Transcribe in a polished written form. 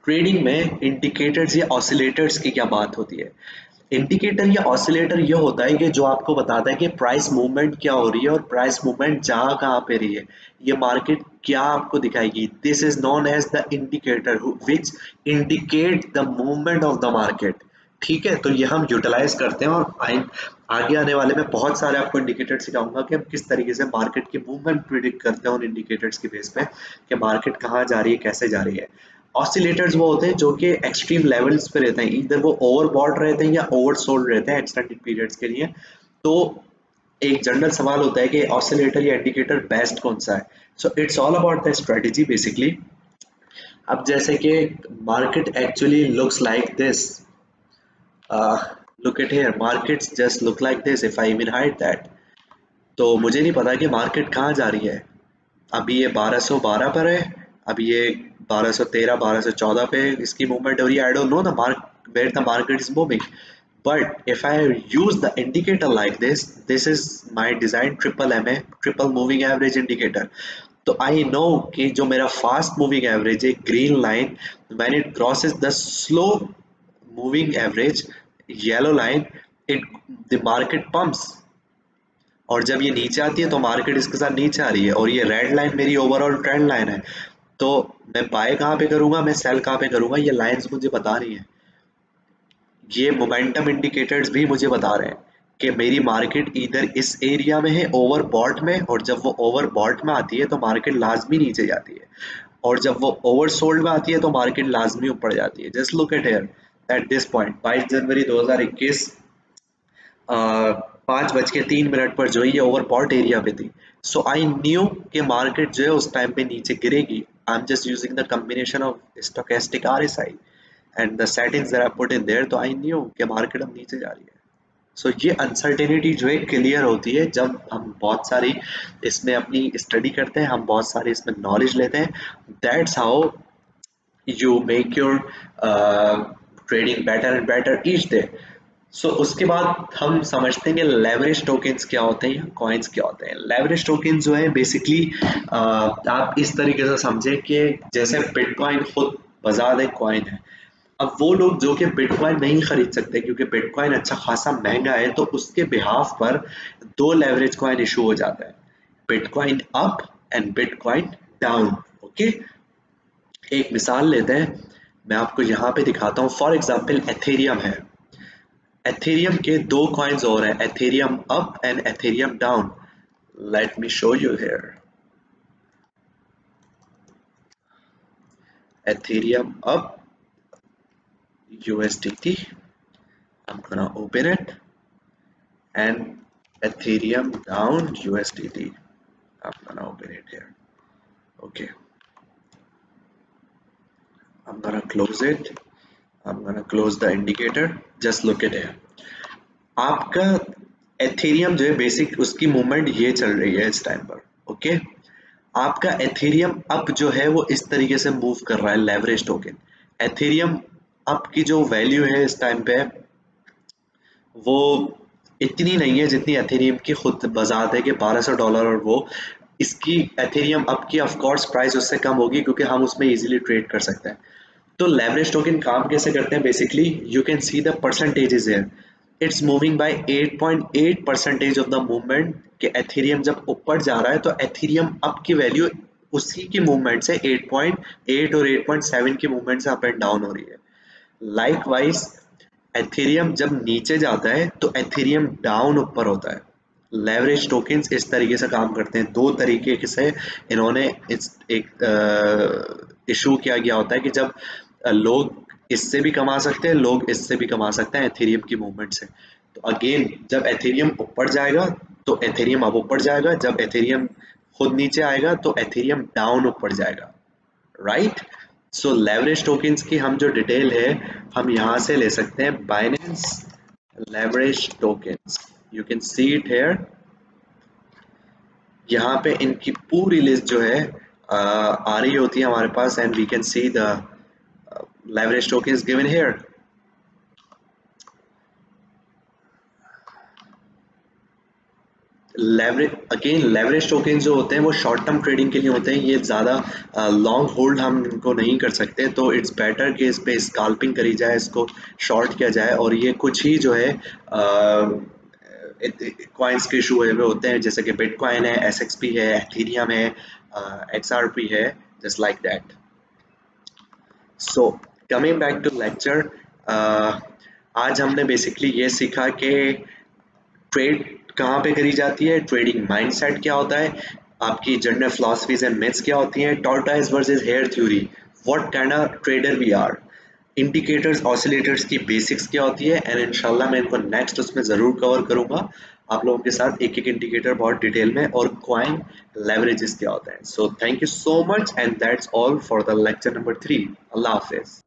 Trading में indicators या oscillators की क्या बात होती है। इंडिकेटर या ऑसिलेटर ये होता है कि जो आपको बताता है कि प्राइस मूवमेंट क्या हो रही है और प्राइस मूवमेंट जा कहाँ पे रही है, ये मार्केट क्या आपको दिखाएगी। This is known as the indicator which indicate the movement of the market. ठीक है, तो ये हम यूटिलाइज करते हैं और आगे आने वाले में बहुत सारे आपको इंडिकेटर सिखाऊंगा कि हम किस तरीके से मार्केट की मूवमेंट प्रिडिक्ट करते हैं उन इंडिकेटर्स की बेस पे कि मार्केट कहाँ जा रही है, कैसे जा रही है। ऑसिलेटर्स वो होते हैं जो कि एक्सट्रीम लेवल्स पे रहते हैं, इधर वो ओवरबॉट रहते हैं या ओवरसोल्ड रहते हैं एक्सटेंडेड पीरियड्स के लिए। तो एक जनरल सवाल होता है कि ऑसिलेटर या इंडिकेटर बेस्ट कौन सा है। So it's all about the strategy basically. अब जैसे कि market actually looks like this, look at here, markets just look like this if I even hide that. तो मुझे नहीं पता कि मार्केट कहाँ जा रही है। अभी ये 1212 पर है, अभी ये 1213 1214 पे इसकी मूवमेंट हो रही है। I don't know the mark where the market is moving, but if I use the indicator like this is my design triple M A, triple moving average indicator. तो आई नो कि जो मेरा fast moving average है green line, when it crosses the slow moving average yellow line, it the market pumps। और जब ये नीचे आती है तो मार्केट इसके साथ नीचे आ रही है, और ये रेड लाइन मेरी ओवरऑल ट्रेंड लाइन है। तो मैं बाय कहाँ पे करूंगा, मैं सेल कहाँ पे करूंगा, ये लाइंस मुझे बता रही है। ये मोमेंटम इंडिकेटर्स भी मुझे बता रहे हैं कि मेरी मार्केट इधर इस एरिया में है ओवरबॉट में, और जब वो ओवरबॉट में आती है तो मार्केट लाजमी नीचे जाती है, और जब वो ओवरसोल्ड में आती है तो मार्केट लाजमी ऊपर जाती है। Just look at here at this point 22 जनवरी 2021, 5:03 पर जो है ये ओवरबॉट एरिया पे थी। सो आई न्यू कि मार्केट जो है उस टाइम पे नीचे गिरेगी। I am just using the combination of stochastic RSI and the settings that I put in their, तो आई न्यू कि मार्केट अब नीचे जा रही है। सो ये अनसर्टेनिटी जो है क्लियर होती है जब हम बहुत सारी इसमें अपनी स्टडी करते हैं, हम बहुत सारी इसमें नॉलेज लेते हैं। That's how you make your trading better and better each day. So उसके बाद हम समझते हैं कि लेवरेज टोकन्स क्या होते हैं या कॉइन्स क्या होते हैं। लेवरेज टोकन्स जो है बेसिकली आप इस तरीके से समझे कि जैसे बिटकॉइन खुद बाजार एक कॉइन है। अब वो लोग जो कि बिटकॉइन नहीं खरीद सकते क्योंकि बिटकॉइन अच्छा खासा महंगा है, तो उसके बिहाफ पर दो लेवरेज कॉइन इशू हो जाता है, bitcoin up and bitcoin down. Okay, एक मिसाल लेते हैं, मैं आपको यहाँ पे दिखाता हूँ। फॉर एग्जाम्पल एथेरियम है, एथेरियम के दो कॉइन्स और हैं, Ethereum up and Ethereum down. Let me show you here, Ethereum up USDT, I'm gonna open it, and Ethereum down USDT, I'm gonna open it here. Okay, I'm gonna close it, I'm gonna close the indicator, just look at it। आपका Ethereum जो है basic उसकी movement ये चल रही है इस time पर। ओके, आपका एथेरियम अप जो है वो इस तरीके से मूव कर रहा है लेवरेज टोकन। एथेरियम अप की जो वैल्यू है इस टाइम पे वो इतनी नहीं है जितनी एथेरियम की खुद बाजार है कि $1200, और वो इसकी एथेरियम अप की ऑफ कोर्स प्राइस उससे कम होगी क्योंकि हम उसमें इजीली ट्रेड कर सकते हैं। तो लेवरेज टोकन काम कैसे करते हैं, basically you can see the percentages here. It's moving by 8.8% of the movement. कि एथेरियम जब ऊपर जा रहा है तो एथेरियम अप की वैल्यू उसी की मूवमेंट से 8.8 और 8.7 की मूवमेंट से अप एंड डाउन हो रही है। लाइकवाइज एथेरियम जब नीचे जाता है तो एथेरियम डाउन ऊपर होता है। लेवरेज टोकन्स इस तरीके से काम करते हैं। दो तरीके से इन्होंने इस एक इशू किया गया होता है कि जब लोग इससे भी कमा सकते हैं, लोग इससे भी कमा सकते हैं एथेरियम की मूवमेंट से। तो अगेन जब एथेरियम ऊपर जाएगा तो एथेरियम अब ऊपर जाएगा, जब एथेरियम खुद नीचे आएगा तो एथेरियम डाउन ऊपर जाएगा, राइट। सो लेवरेज टोकन्स की हम जो डिटेल है हम यहाँ से ले सकते हैं, Binance leverage tokens, you can see it here. यहाँ पे इनकी पूरी लिस्ट जो है आ रही होती है हमारे पास, and we can see the leverage tokens given here। Leverage token जो होते हैं वो शॉर्ट टर्म ट्रेडिंग के लिए होते हैं, ये ज़्यादा लॉन्ग होल्ड हम इनको नहीं कर सकते, तो इट्स बेटर कि इस पे स्काल्पिंग करी जाए, इसको शॉर्ट किया जाए। और ये कुछ ही जो है कॉइन्स के इशू हुए हुए होते हैं, जैसे कि बिटकॉइन है, एसएक्सपी है, एथेरियम है, एक्सआरपी है, just like that. So coming back to lecture, आज हमने बेसिकली ये सीखा कि ट्रेड कहाँ पे करी जाती है, ट्रेडिंग माइंडसेट क्या होता है, आपकी जनरल फिलॉसफीज एंड मिथ्स क्या होती हैं, tortoise versus hare theory, what kind of trader we are, indicators oscillators की बेसिक्स क्या होती है, एंड इंशाल्लाह मैं इनको नेक्स्ट उसमें ज़रूर कवर करूंगा आप लोगों के साथ एक एक इंडिकेटर बहुत डिटेल में, और क्वाइन लेवरेजेस क्या होता है। So thank you so much and that's all for the lecture number 3। Allah Hafiz.